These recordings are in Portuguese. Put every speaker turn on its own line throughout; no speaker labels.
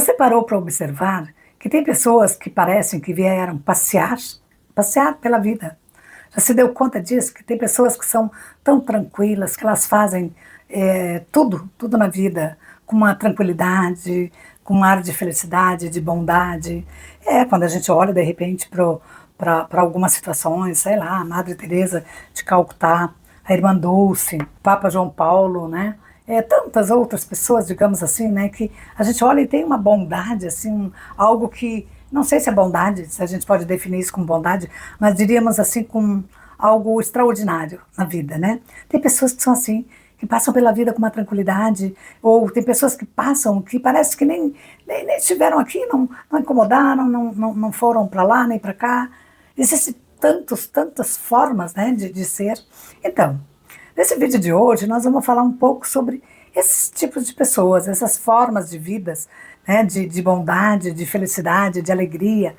Você parou para observar que tem pessoas que parecem que vieram passear pela vida. Já se deu conta disso? Que tem pessoas que são tão tranquilas, que elas fazem tudo na vida com uma tranquilidade, com um ar de felicidade, de bondade. Quando a gente olha de repente para algumas situações, sei lá, a Madre Teresa de Calcutá, a Irmã Dulce, Papa João Paulo, né? Tantas outras pessoas, digamos assim, né, que a gente olha e tem uma bondade, assim, algo que, não sei se é bondade, se a gente pode definir isso como bondade, mas diríamos assim, com algo extraordinário na vida, né? Tem pessoas que são assim, que passam pela vida com uma tranquilidade, ou tem pessoas que passam, que parece que nem estiveram aqui, não incomodaram, não foram para lá, nem para cá. Existem tantas formas, né, de ser. Então, nesse vídeo de hoje, nós vamos falar um pouco sobre esses tipos de pessoas, essas formas de vidas, né, de bondade, de felicidade, de alegria.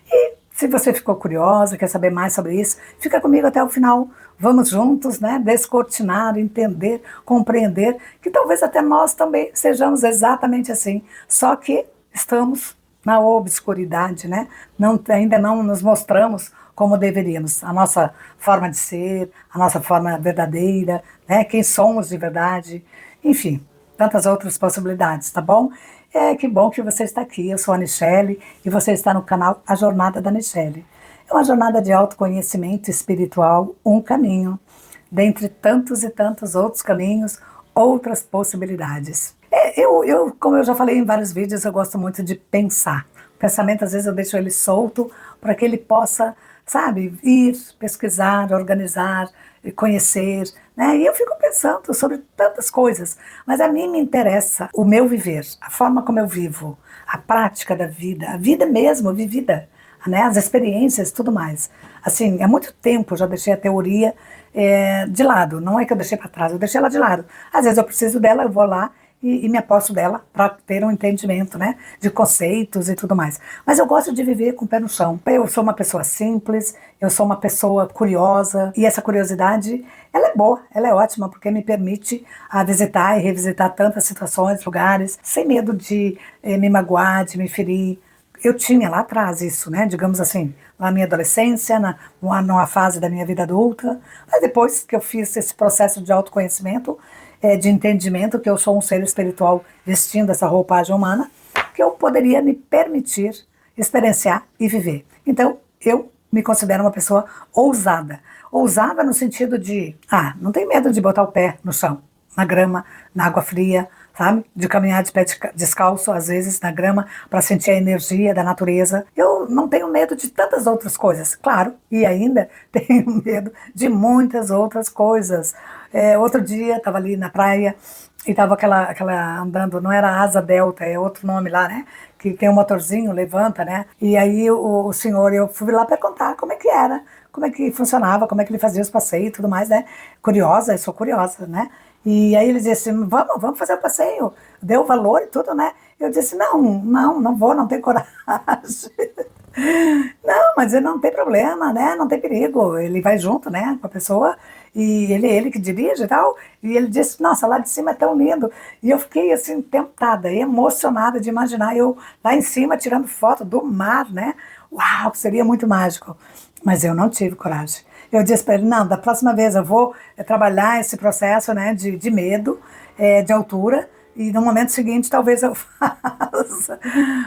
E se você ficou curiosa, quer saber mais sobre isso, fica comigo até o final. Vamos juntos, né, descortinar, entender, compreender, que talvez até nós também sejamos exatamente assim, só que estamos na obscuridade, né? Ainda não nos mostramos como deveríamos, a nossa forma de ser, a nossa forma verdadeira, né? Quem somos de verdade, enfim, tantas outras possibilidades, tá bom? Que bom que você está aqui, eu sou a Nichelle e você está no canal A Jornada da Nichelle. É uma jornada de autoconhecimento espiritual, um caminho, dentre tantos e tantos outros caminhos, outras possibilidades. Como eu já falei em vários vídeos, eu gosto muito de pensar. O pensamento, às vezes, eu deixo ele solto para que ele possa, sabe, ir, pesquisar, organizar, conhecer, né? E eu fico pensando sobre tantas coisas, mas a mim me interessa o meu viver, a forma como eu vivo, a prática da vida, a vida mesmo vivida, né? As experiências e tudo mais. Assim, há muito tempo eu já deixei a teoria de lado, não é que eu deixei para trás, eu deixei ela de lado. Às vezes eu preciso dela, eu vou lá e me aposto dela para ter um entendimento, né, de conceitos e tudo mais. Mas eu gosto de viver com o pé no chão. Eu sou uma pessoa simples, eu sou uma pessoa curiosa, e essa curiosidade, ela é boa, ela é ótima, porque me permite visitar e revisitar tantas situações, lugares, sem medo de me magoar, de me ferir. Eu tinha lá atrás isso, né, digamos assim, na minha adolescência, numa fase da minha vida adulta, mas depois que eu fiz esse processo de autoconhecimento, de entendimento que eu sou um ser espiritual vestindo essa roupagem humana, que eu poderia me permitir experienciar e viver. Então, eu me considero uma pessoa ousada. Ousada no sentido de, não tenho medo de botar o pé no chão, na grama, na água fria, sabe? De caminhar de pé descalço, às vezes, na grama, para sentir a energia da natureza. Eu não tenho medo de tantas outras coisas, claro, e ainda tenho medo de muitas outras coisas. Outro dia, estava ali na praia, e estava aquela andando, não era asa delta, é outro nome lá, né? Que tem um motorzinho, levanta, né? E aí o senhor, eu fui lá perguntar como é que era, como é que funcionava, como é que ele fazia os passeios e tudo mais, né? Curiosa, eu sou curiosa, né? E aí ele disse assim, vamos fazer o passeio, deu valor e tudo, né? Eu disse, não vou, não tenho coragem. Não, mas ele não tem problema, né? Não tem perigo. Ele vai junto, né, com a pessoa, e ele que dirige e tal. E ele disse, nossa, lá de cima é tão lindo. E eu fiquei assim, tentada, emocionada de imaginar eu lá em cima tirando foto do mar, né? Uau, seria muito mágico. Mas eu não tive coragem. Eu disse para ele, não, da próxima vez eu vou trabalhar esse processo, né, de medo, de altura, e no momento seguinte talvez eu faça.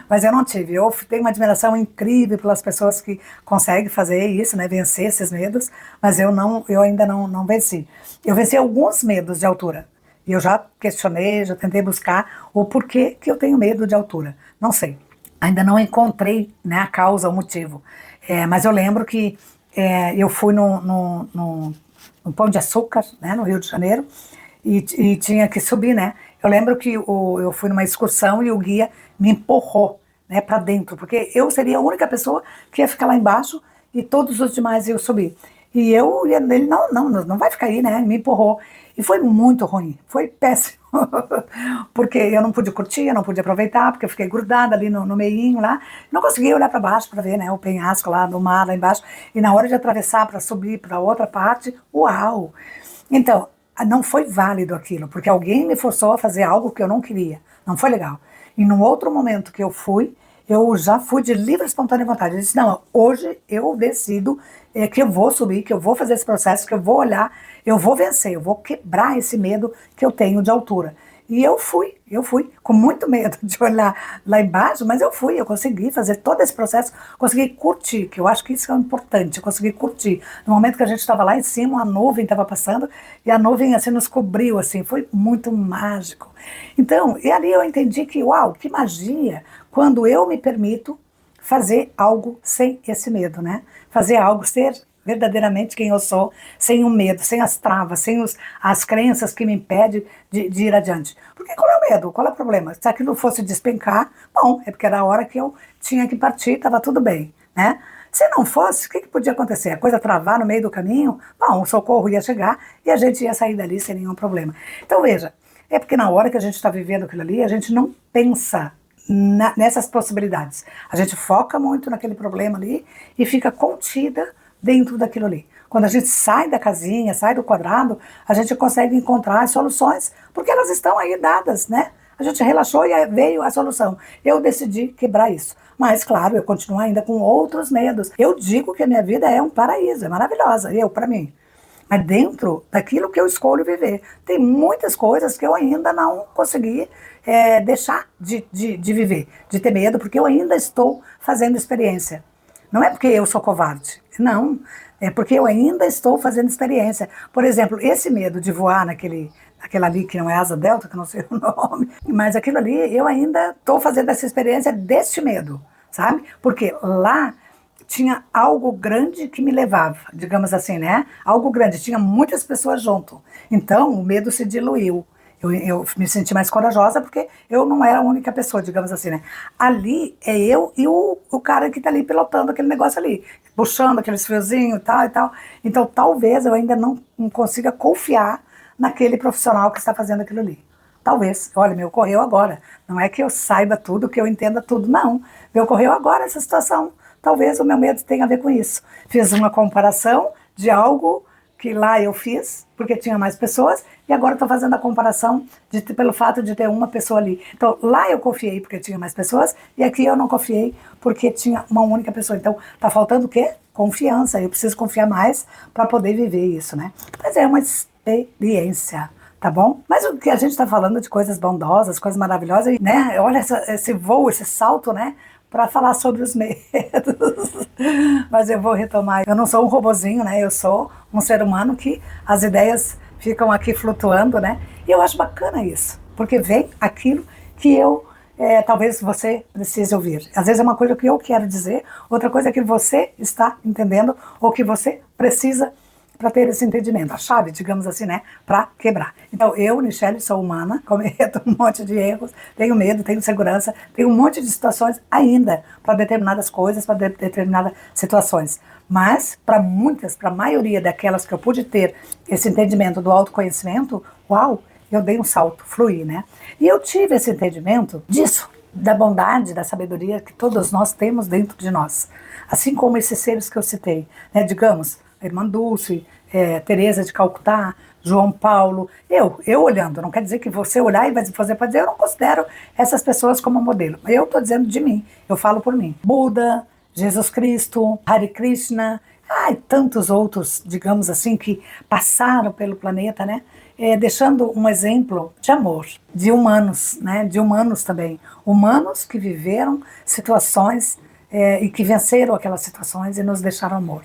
Mas eu não tive. Eu tenho uma admiração incrível pelas pessoas que conseguem fazer isso, né, vencer esses medos, mas eu ainda não venci. Eu venci alguns medos de altura. E eu já questionei, já tentei buscar o porquê que eu tenho medo de altura. Não sei. Ainda não encontrei, né, a causa, o motivo. Mas eu lembro que eu fui no Pão de Açúcar, né, no Rio de Janeiro, e tinha que subir, né? Eu lembro que eu fui numa excursão e o guia me empurrou, né, para dentro, porque eu seria a única pessoa que ia ficar lá embaixo e todos os demais iam subir. E ele, não vai ficar aí, né? Me empurrou. E foi muito ruim, foi péssimo. Porque eu não pude curtir, eu não pude aproveitar, porque eu fiquei grudada ali no meinho lá. Não conseguia olhar para baixo para ver, né, o penhasco lá do mar lá embaixo. E na hora de atravessar para subir para outra parte, uau! Então, não foi válido aquilo, porque alguém me forçou a fazer algo que eu não queria. Não foi legal. E num outro momento que eu já fui de livre e espontânea vontade. Eu disse, não, hoje eu decido que eu vou subir, que eu vou fazer esse processo, que eu vou olhar, eu vou vencer, eu vou quebrar esse medo que eu tenho de altura. E eu fui, com muito medo de olhar lá embaixo, mas eu consegui fazer todo esse processo, consegui curtir, que eu acho que isso é importante, eu consegui curtir. No momento que a gente estava lá em cima, a nuvem estava passando, e a nuvem assim nos cobriu, assim, foi muito mágico. Então, e ali eu entendi que, uau, que magia, quando eu me permito fazer algo sem esse medo, né? Fazer algo, ser verdadeiramente quem eu sou, sem o medo, sem as travas, sem as crenças que me impedem de ir adiante. Porque qual é o medo? Qual é o problema? Se aquilo fosse despencar, bom, é porque era a hora que eu tinha que partir, estava tudo bem, né? Se não fosse, o que podia acontecer? A coisa travar no meio do caminho? Bom, o socorro ia chegar e a gente ia sair dali sem nenhum problema. Então veja, é porque na hora que a gente está vivendo aquilo ali, a gente não pensa nessas possibilidades. A gente foca muito naquele problema ali e fica contida dentro daquilo ali. Quando a gente sai da casinha, sai do quadrado, a gente consegue encontrar as soluções, porque elas estão aí dadas, né? A gente relaxou e veio a solução. Eu decidi quebrar isso. Mas, claro, eu continuo ainda com outros medos. Eu digo que a minha vida é um paraíso, é maravilhosa, para mim. Mas dentro daquilo que eu escolho viver, tem muitas coisas que eu ainda não consegui deixar de viver, de ter medo, porque eu ainda estou fazendo experiência. Não é porque eu sou covarde, não. É porque eu ainda estou fazendo experiência. Por exemplo, esse medo de voar aquela ali que não é asa delta, que eu não sei o nome, mas aquilo ali eu ainda estou fazendo essa experiência deste medo, sabe? Porque lá tinha algo grande que me levava, digamos assim, né? Algo grande, tinha muitas pessoas junto. Então o medo se diluiu. Eu me senti mais corajosa porque eu não era a única pessoa, digamos assim, né? Ali é eu e o cara que tá ali pilotando aquele negócio ali, puxando aqueles fiozinhos e tal e tal. Então talvez eu ainda não consiga confiar naquele profissional que está fazendo aquilo ali. Talvez, olha, me ocorreu agora. Não é que eu saiba tudo, que eu entenda tudo, não. Me ocorreu agora essa situação. Talvez o meu medo tenha a ver com isso. Fiz uma comparação de algo que lá eu fiz, porque tinha mais pessoas, e agora estou fazendo a comparação pelo fato de ter uma pessoa ali. Então, lá eu confiei porque tinha mais pessoas, e aqui eu não confiei porque tinha uma única pessoa. Então, está faltando o quê? Confiança. Eu preciso confiar mais para poder viver isso, né? Mas é uma experiência, tá bom? Mas o que a gente está falando de coisas bondosas, coisas maravilhosas, né? Olha esse voo, esse salto, né? Para falar sobre os medos. Mas eu vou retomar. Eu não sou um robozinho, né? Eu sou um ser humano que as ideias ficam aqui flutuando, né? E eu acho bacana isso, porque vem aquilo que eu talvez você precise ouvir. Às vezes é uma coisa que eu quero dizer, outra coisa é que você está entendendo ou que você precisa para ter esse entendimento, a chave, digamos assim, né, para quebrar. Então, eu, Michele, sou humana, cometo um monte de erros, tenho medo, tenho segurança, tenho um monte de situações ainda para determinadas coisas, para determinadas situações. Mas, para muitas, para a maioria daquelas que eu pude ter esse entendimento do autoconhecimento, uau, eu dei um salto, fluí, né? E eu tive esse entendimento disso, da bondade, da sabedoria que todos nós temos dentro de nós. Assim como esses seres que eu citei, né, digamos, a irmã Dulce, Teresa de Calcutá, João Paulo, eu olhando, não quer dizer que você olhar e vai fazer para dizer, eu não considero essas pessoas como modelo, eu estou dizendo de mim, eu falo por mim. Buda, Jesus Cristo, Hare Krishna, e tantos outros, digamos assim, que passaram pelo planeta, né, deixando um exemplo de amor, de humanos, né, de humanos também, humanos que viveram situações e que venceram aquelas situações e nos deixaram amor.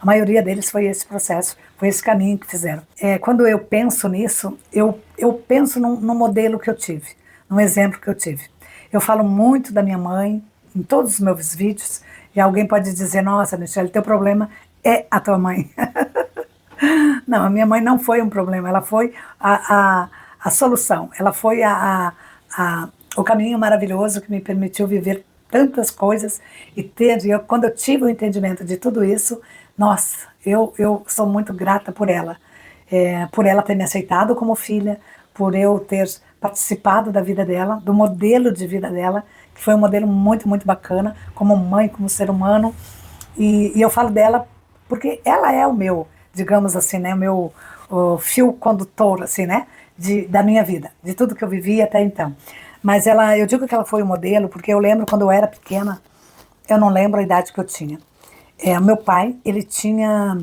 A maioria deles foi esse processo, foi esse caminho que fizeram. Quando eu penso nisso, eu penso num modelo que eu tive, num exemplo que eu tive. Eu falo muito da minha mãe em todos os meus vídeos, e alguém pode dizer, nossa, Michele, teu problema é a tua mãe. Não, a minha mãe não foi um problema, ela foi a solução, ela foi o caminho maravilhoso que me permitiu viver tantas coisas e quando eu tive o entendimento de tudo isso, nossa, eu sou muito grata por ela ter me aceitado como filha, por eu ter participado da vida dela, do modelo de vida dela, que foi um modelo muito, muito bacana, como mãe, como ser humano, e eu falo dela porque ela é o meu, digamos assim, né, o fio condutor, assim, né, da minha vida, de tudo que eu vivi até então. Mas eu digo que ela foi o modelo, porque eu lembro quando eu era pequena, eu não lembro a idade que eu tinha. Meu pai, ele tinha...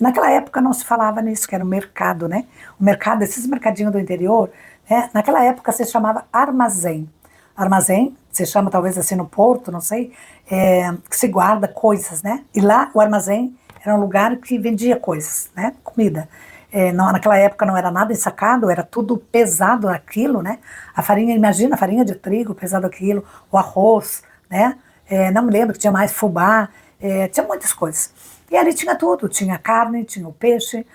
naquela época não se falava nisso, que era o mercado, né? O mercado, esses mercadinhos do interior, naquela época se chamava armazém. Armazém, se chama talvez assim no Porto, não sei, que se guarda coisas, né? E lá o armazém era um lugar que vendia coisas, né? Comida. Naquela época não era nada ensacado, era tudo pesado aquilo, né? A farinha, imagina, a farinha de trigo pesado aquilo, o arroz, né? Não me lembro que tinha mais fubá, tinha muitas coisas. E ali tinha tudo, tinha carne, tinha o peixe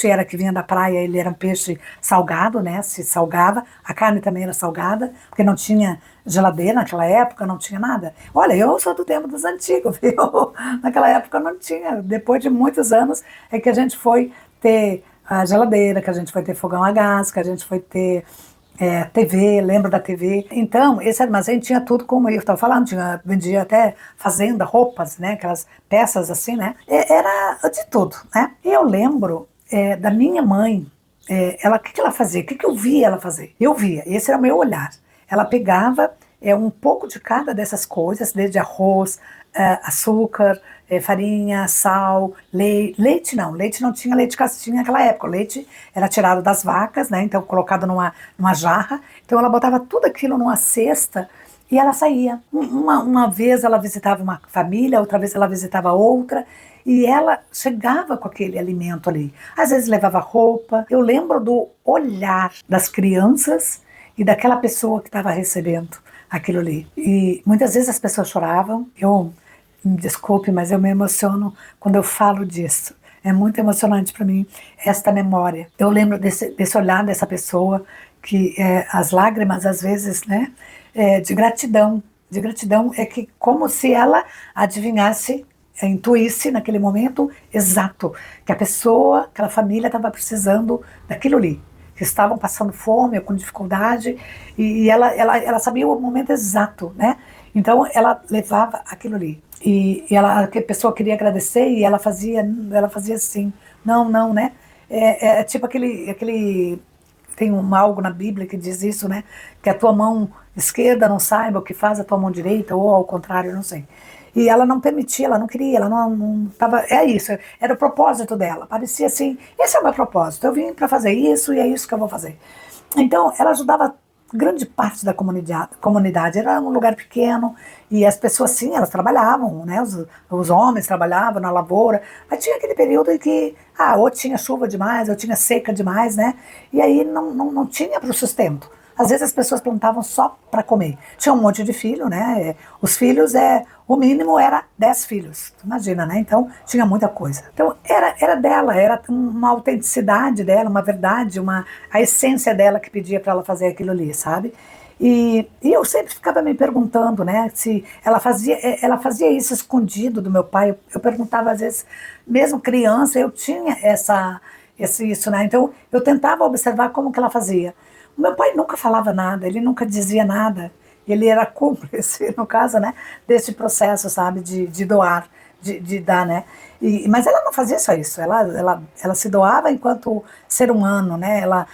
era que vinha da praia, ele era um peixe salgado, né, se salgava, a carne também era salgada, porque não tinha geladeira naquela época, não tinha nada. Olha, eu sou do tempo dos antigos, viu? Naquela época não tinha, depois de muitos anos é que a gente foi ter a geladeira, que a gente foi ter fogão a gás, que a gente foi ter TV, lembro da TV. Então, esse armazém tinha tudo, como eu estava falando, vendia até fazenda, roupas, né, aquelas peças assim, né, era de tudo, né. E eu lembro da minha mãe, o que ela fazia, o que eu via ela fazer? Eu via, esse era o meu olhar. Ela pegava um pouco de cada dessas coisas, desde arroz, açúcar, farinha, sal, leite não tinha leite caixinha naquela época, o leite era tirado das vacas, né, então colocado numa jarra, então ela botava tudo aquilo numa cesta e ela saía. Uma vez ela visitava uma família, outra vez ela visitava outra, e ela chegava com aquele alimento ali. Às vezes levava roupa. Eu lembro do olhar das crianças e daquela pessoa que estava recebendo aquilo ali. E muitas vezes as pessoas choravam. Me desculpe, mas eu me emociono quando eu falo disso. É muito emocionante para mim esta memória. Eu lembro desse olhar dessa pessoa que as lágrimas às vezes, né, de gratidão. De gratidão é que como se ela adivinhasse, intuísse naquele momento exato que a pessoa, aquela família estava precisando daquilo ali, que estavam passando fome ou com dificuldade, e ela sabia o momento exato, né? Então ela levava aquilo ali. A pessoa queria agradecer e ela fazia assim, não, né? Tipo tem algo na Bíblia que diz isso, né? Que a tua mão esquerda não saiba o que faz a tua mão direita, ou ao contrário, não sei. E ela não permitia, ela não queria, ela não tava, isso, era o propósito dela. Parecia assim, esse é o meu propósito, eu vim para fazer isso e é isso que eu vou fazer. Então, ela ajudava grande parte da comunidade. Era um lugar pequeno e as pessoas, sim, elas trabalhavam, né? Os homens trabalhavam na lavoura, mas tinha aquele período em que, ou tinha chuva demais, ou tinha seca demais, né? E aí não tinha para o sustento. Às vezes as pessoas plantavam só para comer. Tinha um monte de filho, né? Os filhos, o mínimo era 10 filhos. Imagina, né? Então tinha muita coisa. Então era dela, era uma autenticidade dela, uma verdade, a essência dela que pedia para ela fazer aquilo ali, sabe? E eu sempre ficava me perguntando, né, se ela fazia isso escondido do meu pai. Eu perguntava às vezes, mesmo criança, eu tinha isso, né? Então eu tentava observar como que ela fazia. O meu pai nunca falava nada, ele nunca dizia nada. Ele era cúmplice, no caso, né, desse processo, sabe, de doar, de dar, né. Mas ela não fazia só isso, ela se doava enquanto ser humano, né. Ela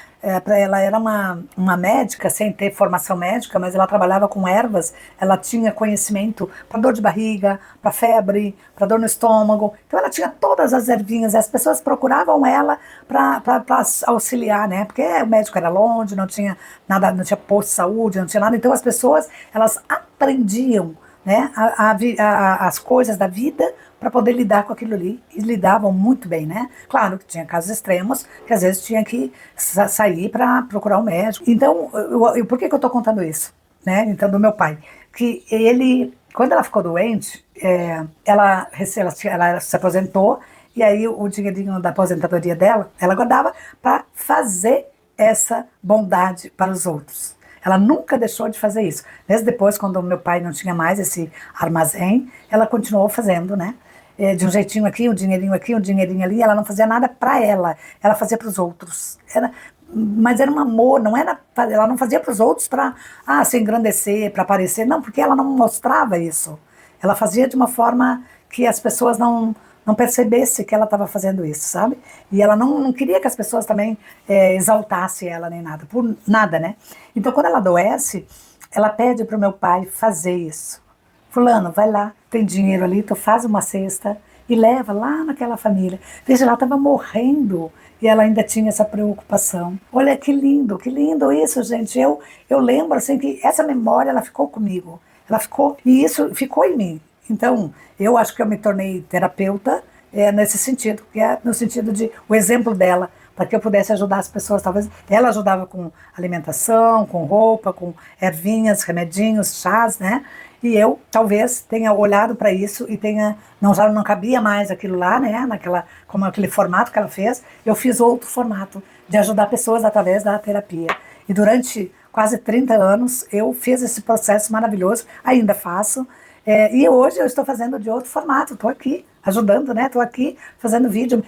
era uma médica, sem ter formação médica, mas ela trabalhava com ervas, ela tinha conhecimento para dor de barriga, para febre, para dor no estômago. Então ela tinha todas as ervinhas, e as pessoas procuravam ela para auxiliar, né? Porque o médico era longe, não tinha nada, não tinha posto de saúde, não tinha nada. Então as pessoas, elas aprendiam, né, as coisas da vida para poder lidar com aquilo ali, e lidavam muito bem, né? Claro que tinha casos extremos, que às vezes tinha que sair para procurar um médico. Então, por que eu estou contando isso? Né? Então, do meu pai, que ele, quando ela ficou doente, ela se aposentou, e aí o dinheirinho da aposentadoria dela, ela guardava para fazer essa bondade para os outros. Ela nunca deixou de fazer isso. Mesmo depois, quando o meu pai não tinha mais esse armazém, ela continuou fazendo, né? De um jeitinho aqui, um dinheirinho ali. Ela não fazia nada para ela fazia para os outros. Mas era um amor, ela não fazia para os outros para se engrandecer, para aparecer, não, porque ela não mostrava isso. Ela fazia de uma forma que as pessoas não percebesse que ela estava fazendo isso, sabe? E ela não queria que as pessoas também exaltassem ela nem nada, por nada, né? Então, quando ela adoece, ela pede para o meu pai fazer isso. Fulano, vai lá, tem dinheiro ali, tu faz uma cesta e leva lá naquela família. Veja, ela estava morrendo e ela ainda tinha essa preocupação. Olha que lindo isso, gente. Eu lembro assim que essa memória ela ficou comigo. Ela ficou, e isso ficou em mim. Então, eu acho que eu me tornei terapeuta nesse sentido, que é no sentido de o exemplo dela, para que eu pudesse ajudar as pessoas. Talvez ela ajudava com alimentação, com roupa, com ervinhas, remedinhos, chás, né? E eu talvez tenha olhado para isso e tenha já não cabia mais aquilo lá, né? Como aquele formato que ela fez, eu fiz outro formato de ajudar pessoas através da terapia. E durante quase 30 anos eu fiz esse processo maravilhoso, ainda faço. E hoje eu estou fazendo de outro formato, estou aqui ajudando, né? Estou aqui fazendo vídeo,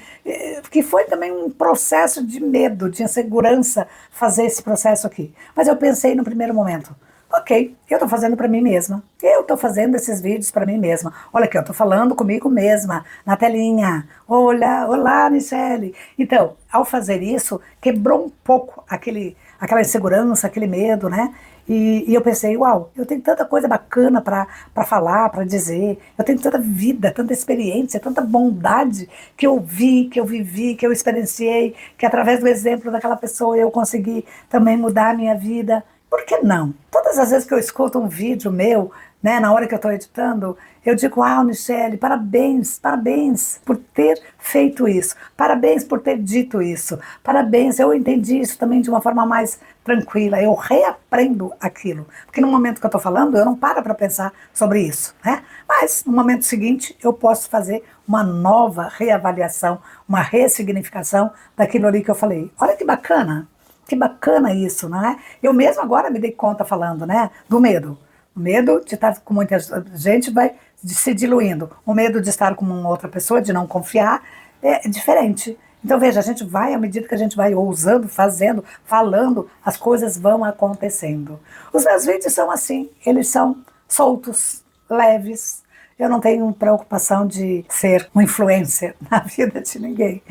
que foi também um processo de medo, de insegurança fazer esse processo aqui. Mas eu pensei no primeiro momento, ok, eu estou fazendo para mim mesma, eu estou fazendo esses vídeos para mim mesma. Olha aqui, eu estou falando comigo mesma, na telinha. Olá, Michele. Então, ao fazer isso, quebrou um pouco aquela insegurança, aquele medo, né? E eu pensei, uau, eu tenho tanta coisa bacana para falar, para dizer, eu tenho tanta vida, tanta experiência, tanta bondade que eu vi, que eu vivi, que eu experienciei, que através do exemplo daquela pessoa eu consegui também mudar a minha vida. Por que não? Todas as vezes que eu escuto um vídeo meu, né, na hora que eu estou editando, eu digo, Michele, parabéns, parabéns por ter feito isso, parabéns por ter dito isso, parabéns, eu entendi isso também de uma forma mais tranquila, eu reaprendo aquilo, porque no momento que eu estou falando, eu não paro para pensar sobre isso, né? Mas no momento seguinte, eu posso fazer uma nova reavaliação, uma ressignificação daquilo ali que eu falei. Olha que bacana! Que bacana isso, não é? Eu mesmo agora me dei conta falando, né, do medo. O medo de estar com muita gente vai se diluindo. O medo de estar com uma outra pessoa, de não confiar, é diferente. Então, veja, a gente vai, à medida que a gente vai ousando, fazendo, falando, as coisas vão acontecendo. Os meus vídeos são assim, eles são soltos, leves. Eu não tenho preocupação de ser uma influencer na vida de ninguém.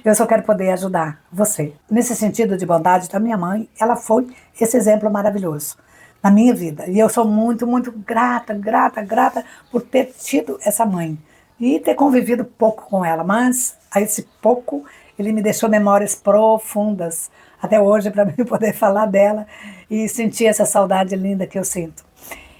Eu só quero poder ajudar você. Nesse sentido de bondade da minha mãe, ela foi esse exemplo maravilhoso na minha vida. E eu sou muito, muito grata, grata, grata por ter tido essa mãe. E ter convivido pouco com ela. Mas, a esse pouco, ele me deixou memórias profundas. Até hoje, para mim poder falar dela e sentir essa saudade linda que eu sinto.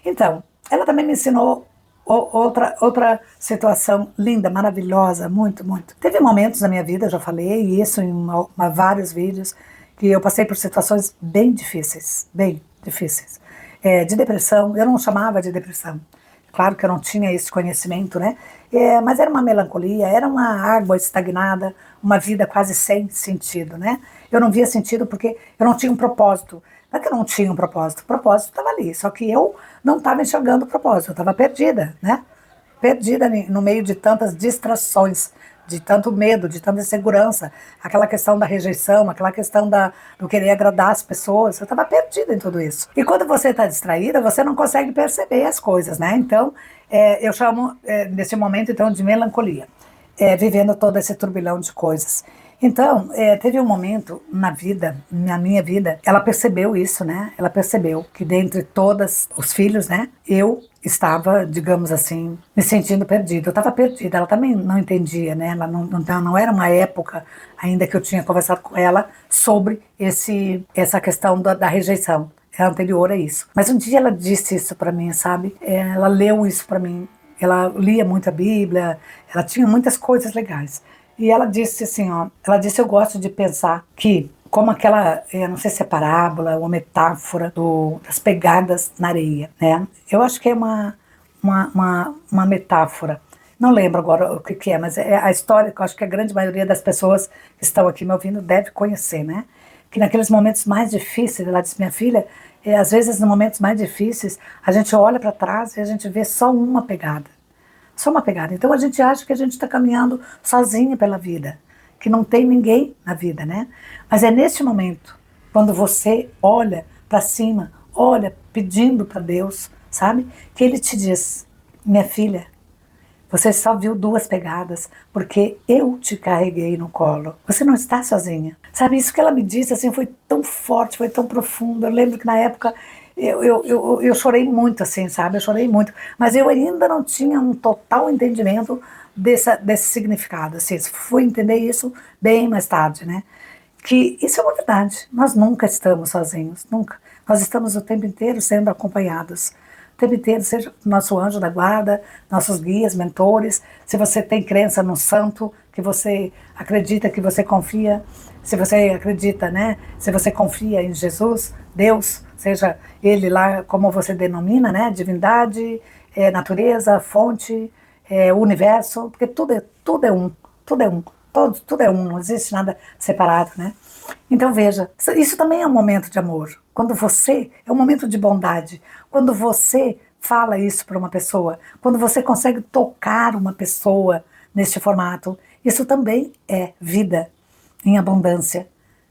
Então, ela também me ensinou outra situação linda, maravilhosa, muito, muito. Teve momentos na minha vida, eu já falei isso em vários vídeos, que eu passei por situações bem difíceis, de depressão. Eu não chamava de depressão, claro que eu não tinha esse conhecimento, né? Mas era uma melancolia, era uma água estagnada, uma vida quase sem sentido, né? Eu não via sentido porque eu não tinha um propósito. Não é que eu não tinha um propósito, o propósito estava ali, só que eu não estava enxergando o propósito, eu estava perdida, né? Perdida no meio de tantas distrações, de tanto medo, de tanta insegurança, aquela questão da rejeição, aquela questão do querer agradar as pessoas, eu estava perdida em tudo isso. E quando você está distraída, você não consegue perceber as coisas, né? Então, eu chamo nesse momento então de melancolia, vivendo todo esse turbilhão de coisas. Então, teve um momento na minha vida, ela percebeu isso, né? Ela percebeu que dentre todos os filhos, né? Eu estava, digamos assim, me sentindo perdida. Eu estava perdida, ela também não entendia, né? Ela não era uma época ainda que eu tinha conversado com ela sobre essa questão da rejeição. É anterior a isso. Mas um dia ela disse isso para mim, sabe? Ela leu isso para mim. Ela lia muito a Bíblia, ela tinha muitas coisas legais. E ela disse assim, ela disse, eu gosto de pensar que, como aquela, não sei se é parábola ou metáfora das pegadas na areia, né? Eu acho que é uma metáfora. Não lembro agora o que é, mas é a história que eu acho que a grande maioria das pessoas que estão aqui me ouvindo deve conhecer, né? Que naqueles momentos mais difíceis, ela disse, minha filha, às vezes nos momentos mais difíceis, a gente olha para trás e a gente vê só uma pegada. Só uma pegada. Então a gente acha que a gente está caminhando sozinha pela vida, que não tem ninguém na vida, né? Mas é neste momento, quando você olha para cima, olha pedindo para Deus, sabe? Que Ele te diz, minha filha, Você só viu 2 pegadas porque eu te carreguei no colo. Você não está sozinha. Sabe, isso que ela me disse assim foi tão forte, foi tão profundo. Eu lembro que na época eu chorei muito, assim, sabe? Eu chorei muito. Mas eu ainda não tinha um total entendimento desse significado. Assim, fui entender isso bem mais tarde, né? Que isso é uma verdade. Nós nunca estamos sozinhos, nunca. Nós estamos o tempo inteiro sendo acompanhados. O tempo inteiro, seja nosso anjo da guarda, nossos guias, mentores, se você tem crença no santo, que você acredita, que você confia, se você acredita, né? Se você confia em Jesus, Deus, seja ele lá como você denomina, né? Divindade, natureza, fonte, universo, porque tudo é um, tudo é um. Tudo é um, não existe nada separado, né? Então veja, isso também é um momento de amor. Quando você, é um momento de bondade. Quando você fala isso para uma pessoa, quando você consegue tocar uma pessoa neste formato, isso também é vida em abundância.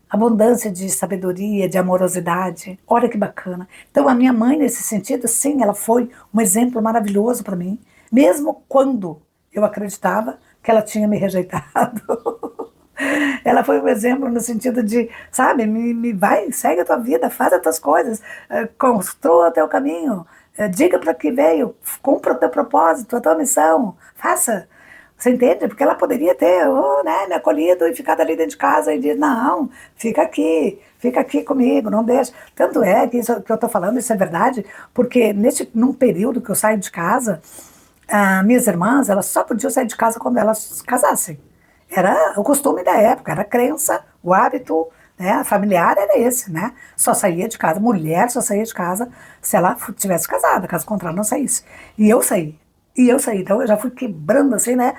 Abundância de sabedoria, de amorosidade. Olha que bacana. Então a minha mãe, nesse sentido, sim, ela foi um exemplo maravilhoso para mim, mesmo quando eu acreditava que ela tinha me rejeitado. Ela foi um exemplo no sentido de, sabe, vai, segue a tua vida, faz as tuas coisas, construa o teu caminho, diga para que veio, cumpra o teu propósito, a tua missão, faça. Você entende? Porque ela poderia ter, né, me acolhido e ficado ali dentro de casa e dizer, não, fica aqui comigo, não deixa. Tanto é que isso que eu estou falando, isso é verdade, porque num período que eu saio de casa, minhas irmãs, elas só podiam sair de casa quando elas casassem. Era o costume da época, era a crença, o hábito, né, familiar era esse, né? Só saía de casa, mulher só saía de casa se ela tivesse casada, caso contrário não saísse. E eu saí. Então eu já fui quebrando assim, né,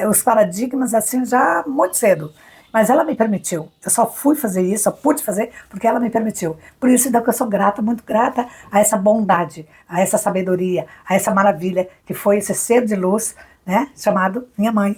os paradigmas assim já muito cedo. Mas ela me permitiu. Eu só fui fazer isso, só pude fazer porque ela me permitiu. Por isso então que eu sou grata, muito grata a essa bondade, a essa sabedoria, a essa maravilha que foi esse ser de luz, né, chamado minha mãe,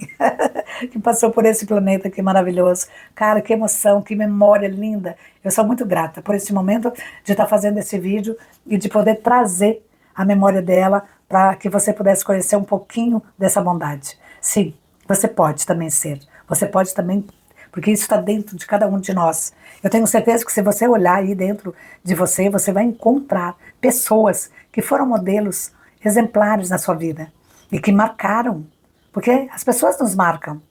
que passou por esse planeta que maravilhoso. Cara, que emoção, que memória linda. Eu sou muito grata por esse momento de estar fazendo esse vídeo e de poder trazer a memória dela para que você pudesse conhecer um pouquinho dessa bondade. Sim, você pode também ser. Você pode também, porque isso está dentro de cada um de nós. Eu tenho certeza que se você olhar aí dentro de você, você vai encontrar pessoas que foram modelos exemplares na sua vida e que marcaram, porque as pessoas nos marcam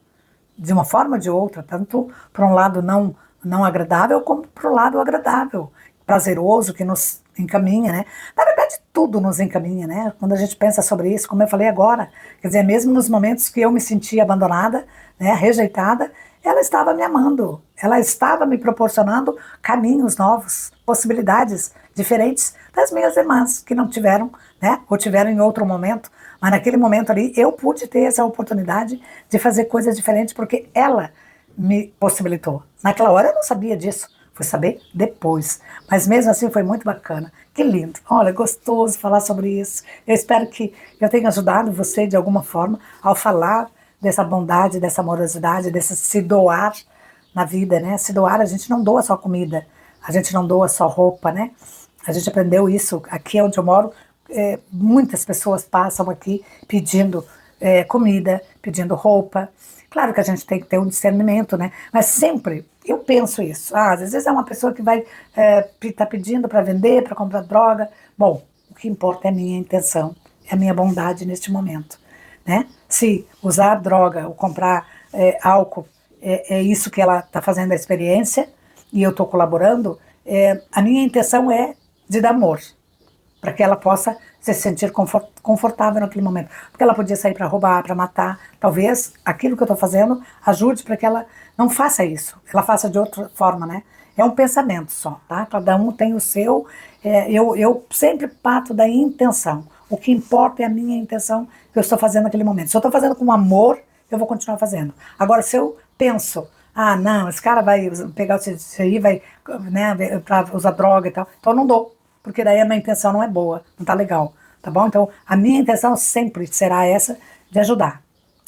de uma forma ou de outra, tanto para um lado não agradável como para o lado agradável, prazeroso, que nos encaminha, né? Na verdade, tudo nos encaminha, né? Quando a gente pensa sobre isso, como eu falei agora, quer dizer, mesmo nos momentos que eu me senti abandonada, né, rejeitada, ela estava me amando, ela estava me proporcionando caminhos novos, possibilidades diferentes das minhas irmãs, que não tiveram, né, ou tiveram em outro momento, mas naquele momento ali eu pude ter essa oportunidade de fazer coisas diferentes porque ela me possibilitou. Naquela hora eu não sabia disso, fui saber depois, mas mesmo assim foi muito bacana. Que lindo, olha, gostoso falar sobre isso. Eu espero que eu tenha ajudado você de alguma forma ao falar dessa bondade, dessa amorosidade, desse se doar na vida, né? Se doar, a gente não doa só comida, a gente não doa só roupa, né? A gente aprendeu isso aqui onde eu moro. Muitas pessoas passam aqui pedindo comida, pedindo roupa. Claro que a gente tem que ter um discernimento, né? Mas sempre eu penso isso. Às vezes é uma pessoa que vai tá pedindo para vender, para comprar droga. Bom, o que importa é a minha intenção, é a minha bondade neste momento, né? Se usar droga ou comprar álcool é isso que ela está fazendo a experiência e eu estou colaborando, a minha intenção é de dar amor, para que ela possa se sentir confortável naquele momento. Porque ela podia sair para roubar, para matar. Talvez aquilo que eu estou fazendo ajude para que ela não faça isso. Ela faça de outra forma, né? É um pensamento só, tá? Cada um tem o seu. Eu sempre parto da intenção. O que importa é a minha intenção que eu estou fazendo naquele momento. Se eu estou fazendo com amor, eu vou continuar fazendo. Agora, se eu penso, não, esse cara vai pegar isso aí, vai, né, para usar droga e tal, então eu não dou. Porque daí a minha intenção não é boa, não tá legal, tá bom? Então, a minha intenção sempre será essa, de ajudar.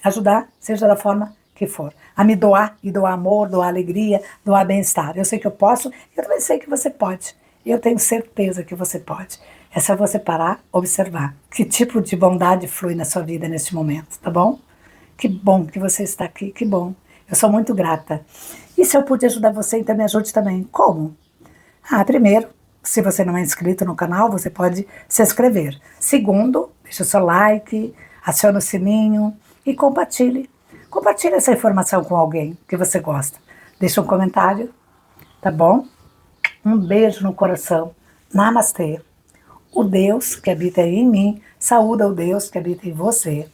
Ajudar, seja da forma que for. A me doar, e doar amor, doar alegria, doar bem-estar. Eu sei que eu posso, eu também sei que você pode. Eu tenho certeza que você pode. É só você parar, observar que tipo de bondade flui na sua vida neste momento, tá bom? Que bom que você está aqui, que bom. Eu sou muito grata. E se eu puder ajudar você, então me ajude também. Como? Primeiro, se você não é inscrito no canal, você pode se inscrever. Segundo, deixa o seu like, acione o sininho e compartilhe. Compartilhe essa informação com alguém que você gosta. Deixa um comentário, tá bom? Um beijo no coração. Namastê. O Deus que habita em mim, saúda o Deus que habita em você.